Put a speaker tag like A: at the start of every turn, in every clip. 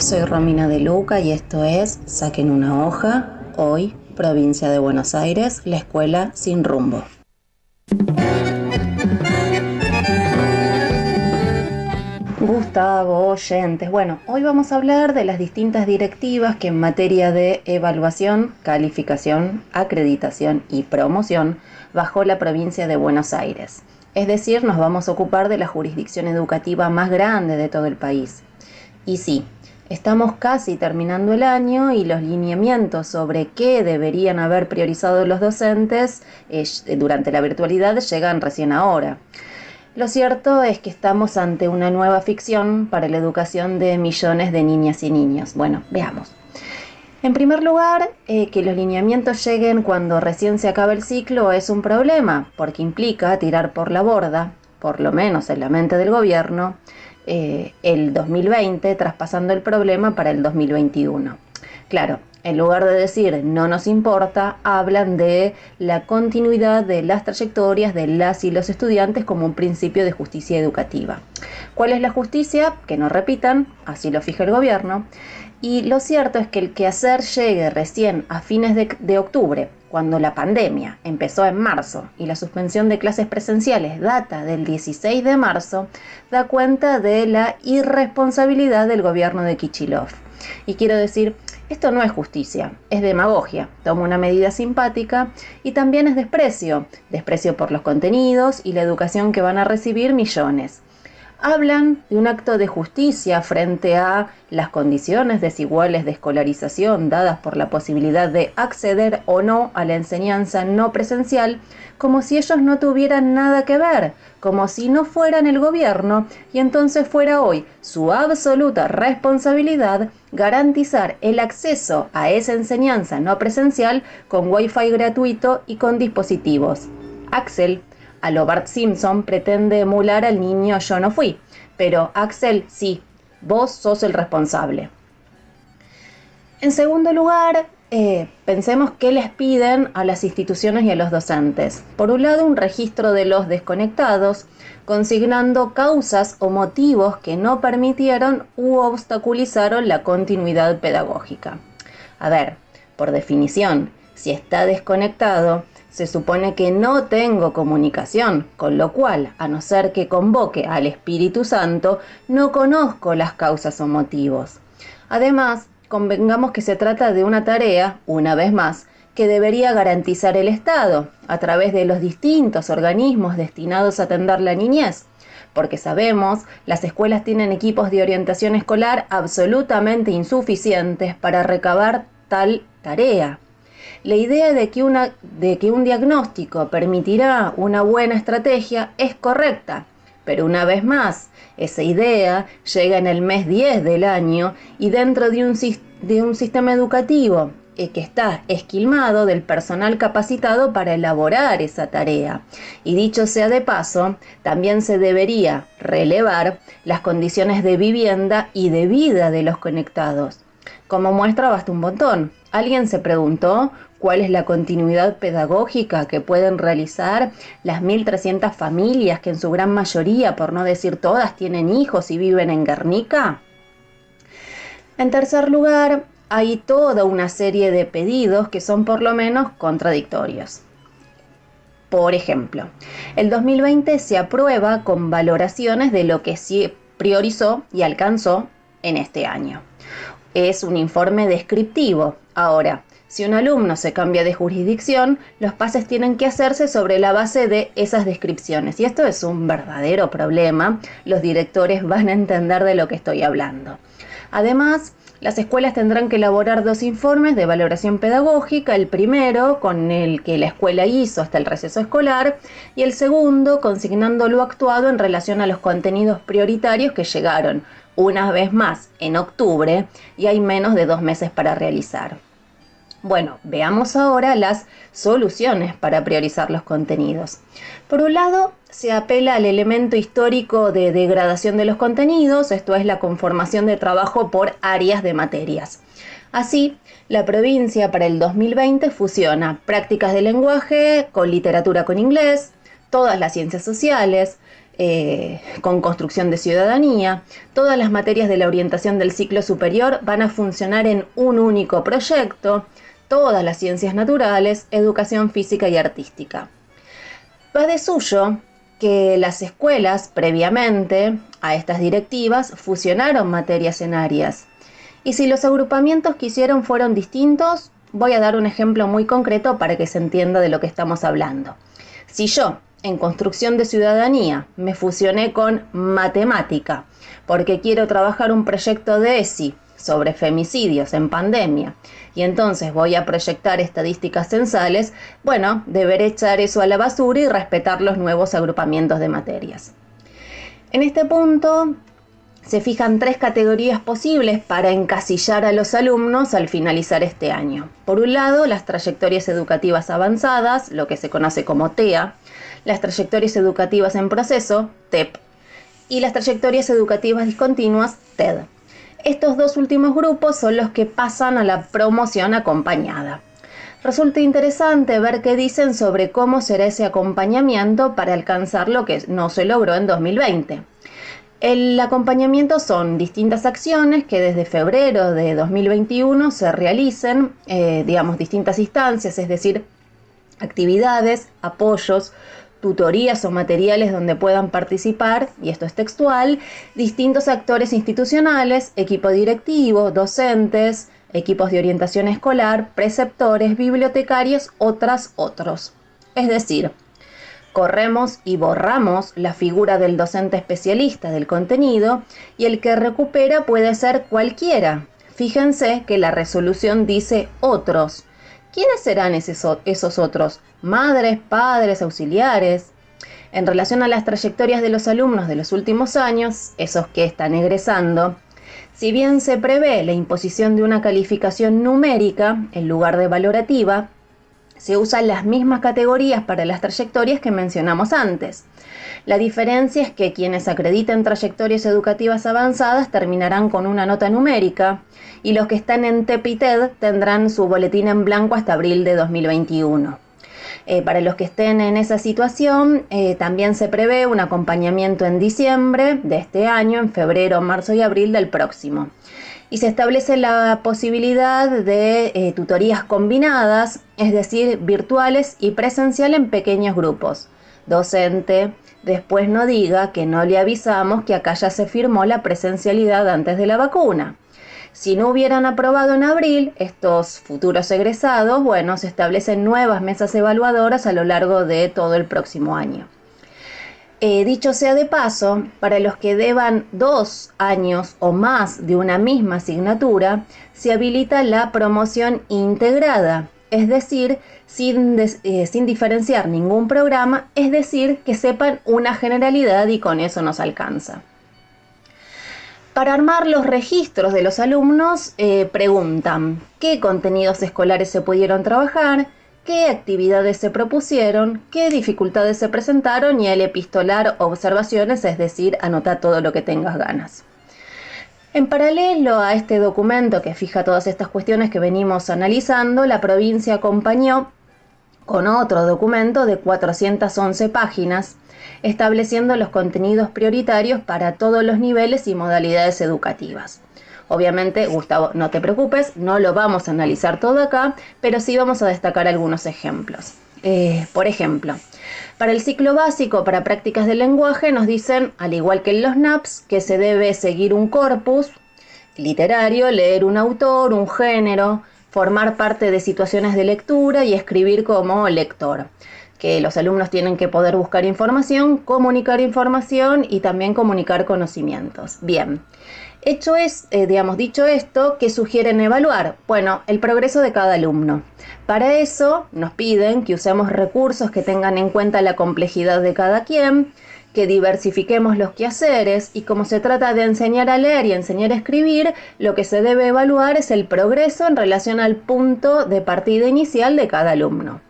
A: Soy Romina de Luca y esto es Saquen una hoja, hoy, provincia de Buenos Aires, la escuela sin rumbo. Gustavo, oyentes, bueno, hoy vamos a hablar de las distintas directivas que en materia de evaluación, calificación, acreditación y promoción bajó la provincia de Buenos Aires. Es decir, nos vamos a ocupar de la jurisdicción educativa más grande de todo el país. Y sí, estamos casi terminando el año y los lineamientos sobre qué deberían haber priorizado los docentes durante la virtualidad llegan recién ahora. Lo cierto es que estamos ante una nueva ficción para la educación de millones de niñas y niños. Bueno, veamos. En primer lugar, que los lineamientos lleguen cuando recién se acaba el ciclo es un problema, porque implica tirar por la borda, por lo menos en la mente del gobierno, el 2020, traspasando el problema para el 2021. Claro, en lugar de decir no nos importa, hablan de la continuidad de las trayectorias de las y los estudiantes como un principio de justicia educativa. ¿Cuál es la justicia? Que no repitan, así lo fija el gobierno. Y lo cierto es que el quehacer llegue recién a fines de octubre, cuando la pandemia empezó en marzo y la suspensión de clases presenciales data del 16 de marzo, da cuenta de la irresponsabilidad del gobierno de Kicillof. Y quiero decir, esto no es justicia, es demagogia. Toma una medida simpática y también es desprecio por los contenidos y la educación que van a recibir millones. Hablan de un acto de justicia frente a las condiciones desiguales de escolarización dadas por la posibilidad de acceder o no a la enseñanza no presencial, como si ellos no tuvieran nada que ver, como si no fueran el gobierno y entonces fuera hoy su absoluta responsabilidad garantizar el acceso a esa enseñanza no presencial con Wi-Fi gratuito y con dispositivos. Axel, a lo Bart Simpson, pretende emular al niño Yo no fui, pero Axel, sí, vos sos el responsable. En segundo lugar, pensemos qué les piden a las instituciones y a los docentes. Por un lado, un registro de los desconectados, consignando causas o motivos que no permitieron u obstaculizaron la continuidad pedagógica. A ver, por definición, si está desconectado, se supone que no tengo comunicación, con lo cual, a no ser que convoque al Espíritu Santo, no conozco las causas o motivos. Además, convengamos que se trata de una tarea, una vez más, que debería garantizar el Estado, a través de los distintos organismos destinados a atender la niñez. Porque sabemos, las escuelas tienen equipos de orientación escolar absolutamente insuficientes para recabar tal tarea. La idea de que un diagnóstico permitirá una buena estrategia es correcta, pero una vez más, esa idea llega en el mes 10 del año y dentro de un sistema educativo que está esquilmado del personal capacitado para elaborar esa tarea. Y dicho sea de paso, también se debería relevar las condiciones de vivienda y de vida de los conectados. Como muestra basta un botón. ¿Alguien se preguntó cuál es la continuidad pedagógica que pueden realizar las 1.300 familias que en su gran mayoría, por no decir todas, tienen hijos y viven en Guernica? En tercer lugar, hay toda una serie de pedidos que son por lo menos contradictorios. Por ejemplo, el 2020 se aprueba con valoraciones de lo que se priorizó y alcanzó en este año. Es un informe descriptivo. Ahora, si un alumno se cambia de jurisdicción, los pases tienen que hacerse sobre la base de esas descripciones. Y esto es un verdadero problema. Los directores van a entender de lo que estoy hablando. Además, las escuelas tendrán que elaborar 2 informes de valoración pedagógica, el primero con el que la escuela hizo hasta el receso escolar y el segundo consignando lo actuado en relación a los contenidos prioritarios que llegaron una vez más en octubre y hay menos de 2 meses para realizar. Bueno, veamos ahora las soluciones para priorizar los contenidos. Por un lado, se apela al elemento histórico de degradación de los contenidos, esto es la conformación de trabajo por áreas de materias. Así, la provincia para el 2020 fusiona prácticas de lenguaje con literatura con inglés, todas las ciencias sociales, con construcción de ciudadanía. Todas las materias de la orientación del ciclo superior van a funcionar en un único proyecto. Todas las ciencias naturales, educación física y artística. Va de suyo que las escuelas, previamente a estas directivas, fusionaron materias en áreas. Y si los agrupamientos que hicieron fueron distintos, voy a dar un ejemplo muy concreto para que se entienda de lo que estamos hablando. Si yo, en construcción de ciudadanía, me fusioné con matemática, porque quiero trabajar un proyecto de ESI sobre femicidios en pandemia, y entonces voy a proyectar estadísticas censales, bueno, deberé echar eso a la basura y respetar los nuevos agrupamientos de materias. En este punto se fijan 3 categorías posibles para encasillar a los alumnos al finalizar este año. Por un lado, las trayectorias educativas avanzadas, lo que se conoce como TEA, las trayectorias educativas en proceso, TEP, y las trayectorias educativas discontinuas, TED. Estos 2 últimos grupos son los que pasan a la promoción acompañada. Resulta interesante ver qué dicen sobre cómo será ese acompañamiento para alcanzar lo que no se logró en 2020. El acompañamiento son distintas acciones que desde febrero de 2021 se realicen, distintas instancias, es decir, actividades, apoyos, tutorías o materiales donde puedan participar, y esto es textual, distintos actores institucionales, equipo directivo, docentes, equipos de orientación escolar, preceptores, bibliotecarios, otros. Es decir, corremos y borramos la figura del docente especialista del contenido y el que recupera puede ser cualquiera. Fíjense que la resolución dice otros. ¿Quiénes serán esos otros? Madres, padres, auxiliares. En relación a las trayectorias de los alumnos de los últimos años, esos que están egresando, si bien se prevé la imposición de una calificación numérica en lugar de valorativa, se usan las mismas categorías para las trayectorias que mencionamos antes. La diferencia es que quienes acrediten trayectorias educativas avanzadas terminarán con una nota numérica y los que están en TEP y TED tendrán su boletín en blanco hasta abril de 2021. Para los que estén en esa situación, también se prevé un acompañamiento en diciembre de este año, en febrero, marzo y abril del próximo. Y se establece la posibilidad de tutorías combinadas, es decir, virtuales y presencial en pequeños grupos. Docente, después no diga que no le avisamos que acá ya se firmó la presencialidad antes de la vacuna. Si no hubieran aprobado en abril, estos futuros egresados, bueno, se establecen nuevas mesas evaluadoras a lo largo de todo el próximo año. Dicho sea de paso, para los que deban 2 años o más de una misma asignatura, se habilita la promoción integrada, es decir, sin diferenciar ningún programa, es decir, que sepan una generalidad y con eso nos alcanza. Para armar los registros de los alumnos, preguntan qué contenidos escolares se pudieron trabajar, qué actividades se propusieron, qué dificultades se presentaron y el epistolar observaciones, es decir, anota todo lo que tengas ganas. En paralelo a este documento que fija todas estas cuestiones que venimos analizando, la provincia acompañó con otro documento de 411 páginas, estableciendo los contenidos prioritarios para todos los niveles y modalidades educativas. Obviamente, Gustavo, no te preocupes, no lo vamos a analizar todo acá, pero sí vamos a destacar algunos ejemplos. Por ejemplo, para el ciclo básico para prácticas de lenguaje nos dicen, al igual que en los NAPS, que se debe seguir un corpus literario, leer un autor, un género, formar parte de situaciones de lectura y escribir como lector. Que los alumnos tienen que poder buscar información, comunicar información y también comunicar conocimientos. Bien. Dicho esto, ¿qué sugieren evaluar? Bueno, el progreso de cada alumno. Para eso nos piden que usemos recursos que tengan en cuenta la complejidad de cada quien, que diversifiquemos los quehaceres y como se trata de enseñar a leer y enseñar a escribir, lo que se debe evaluar es el progreso en relación al punto de partida inicial de cada alumno.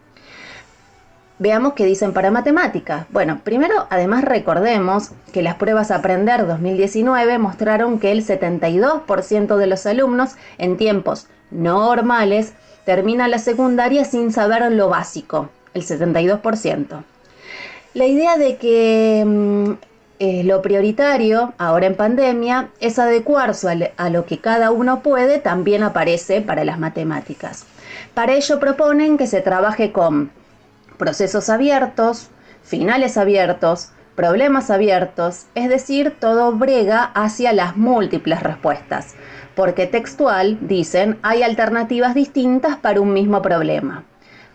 A: Veamos qué dicen para matemáticas. Bueno, primero, además recordemos que las pruebas Aprender 2019 mostraron que el 72% de los alumnos en tiempos normales termina la secundaria sin saber lo básico, el 72%. La idea de que Lo prioritario, ahora en pandemia, es adecuarse a lo que cada uno puede, también aparece para las matemáticas. Para ello proponen que se trabaje con procesos abiertos, finales abiertos, problemas abiertos, es decir, todo brega hacia las múltiples respuestas, porque textual, dicen, hay alternativas distintas para un mismo problema.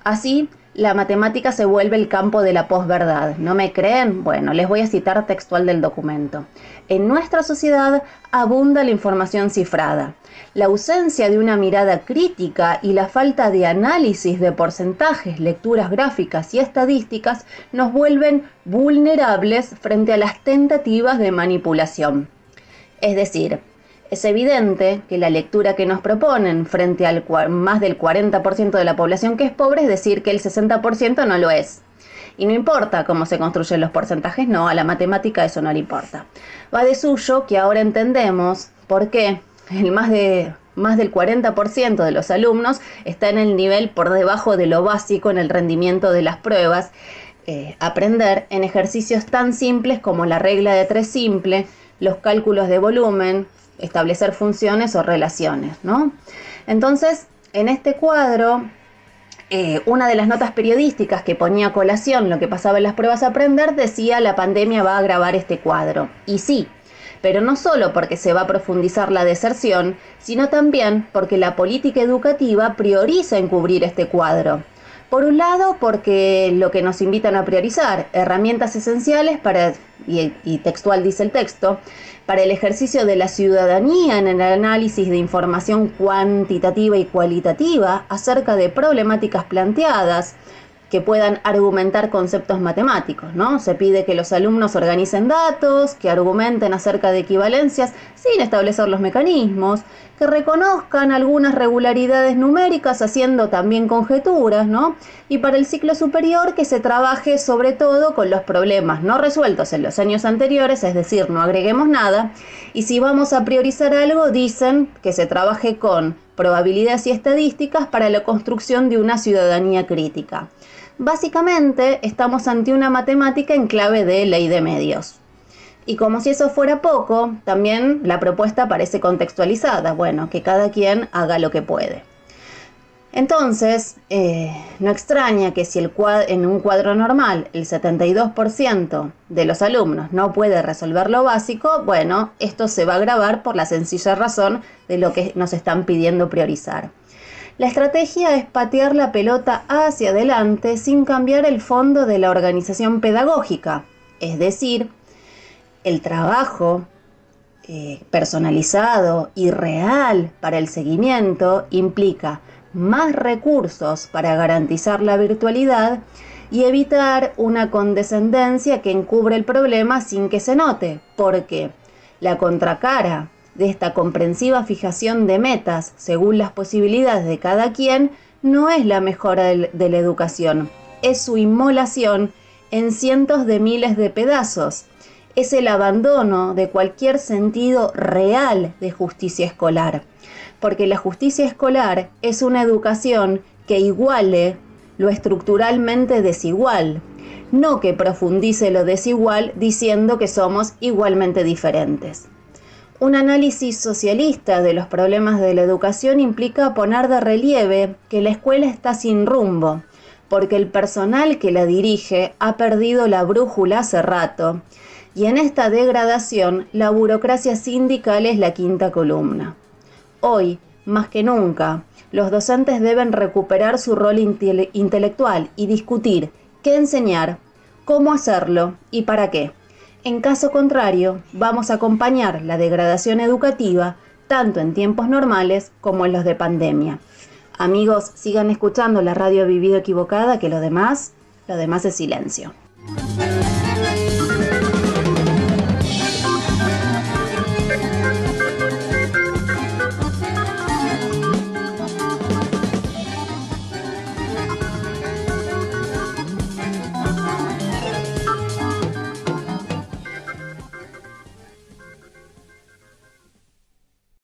A: Así, la matemática se vuelve el campo de la posverdad. ¿No me creen? Bueno, les voy a citar textual del documento. En nuestra sociedad abunda la información cifrada. La ausencia de una mirada crítica y la falta de análisis de porcentajes, lecturas gráficas y estadísticas nos vuelven vulnerables frente a las tentativas de manipulación. Es decir, es evidente que la lectura que nos proponen frente al más del 40% de la población que es pobre es decir que el 60% no lo es. Y no importa cómo se construyen los porcentajes, no, a la matemática eso no le importa. Va de suyo que ahora entendemos por qué más del 40% de los alumnos está en el nivel por debajo de lo básico en el rendimiento de las pruebas. Aprender en ejercicios tan simples como la regla de 3 simple, los cálculos de volumen, establecer funciones o relaciones, ¿no? Entonces, en este cuadro, una de las notas periodísticas que ponía a colación lo que pasaba en las pruebas a aprender decía: la pandemia va a agravar este cuadro. Y sí, pero no solo porque se va a profundizar la deserción, sino también porque la política educativa prioriza encubrir este cuadro. Por un lado, porque lo que nos invitan a priorizar, herramientas esenciales para, y textual dice el texto, para el ejercicio de la ciudadanía en el análisis de información cuantitativa y cualitativa acerca de problemáticas planteadas que puedan argumentar conceptos matemáticos, ¿no? Se pide que los alumnos organicen datos, que argumenten acerca de equivalencias sin establecer los mecanismos, que reconozcan algunas regularidades numéricas haciendo también conjeturas, ¿no? Y para el ciclo superior que se trabaje sobre todo con los problemas no resueltos en los años anteriores, es decir, no agreguemos nada, y si vamos a priorizar algo, dicen que se trabaje con probabilidades y estadísticas para la construcción de una ciudadanía crítica. Básicamente, estamos ante una matemática en clave de ley de medios. Y como si eso fuera poco, también la propuesta parece contextualizada. Bueno, que cada quien haga lo que puede. Entonces, no extraña que si en un cuadro normal el 72% de los alumnos no puede resolver lo básico, bueno, esto se va a agravar por la sencilla razón de lo que nos están pidiendo priorizar. La estrategia es patear la pelota hacia adelante sin cambiar el fondo de la organización pedagógica, es decir, el trabajo personalizado y real para el seguimiento implica más recursos para garantizar la virtualidad y evitar una condescendencia que encubre el problema sin que se note, porque la contracara de esta comprensiva fijación de metas según las posibilidades de cada quien no es la mejora de la educación, es su inmolación en cientos de miles de pedazos, es el abandono de cualquier sentido real de justicia escolar, porque la justicia escolar es una educación que iguale lo estructuralmente desigual, no que profundice lo desigual diciendo que somos igualmente diferentes. Un análisis socialista de los problemas de la educación implica poner de relieve que la escuela está sin rumbo, porque el personal que la dirige ha perdido la brújula hace rato, y en esta degradación la burocracia sindical es la quinta columna. Hoy, más que nunca, los docentes deben recuperar su rol intelectual y discutir qué enseñar, cómo hacerlo y para qué. En caso contrario, vamos a acompañar la degradación educativa tanto en tiempos normales como en los de pandemia. Amigos, sigan escuchando la radio Vivido Equivocada, que lo demás es silencio.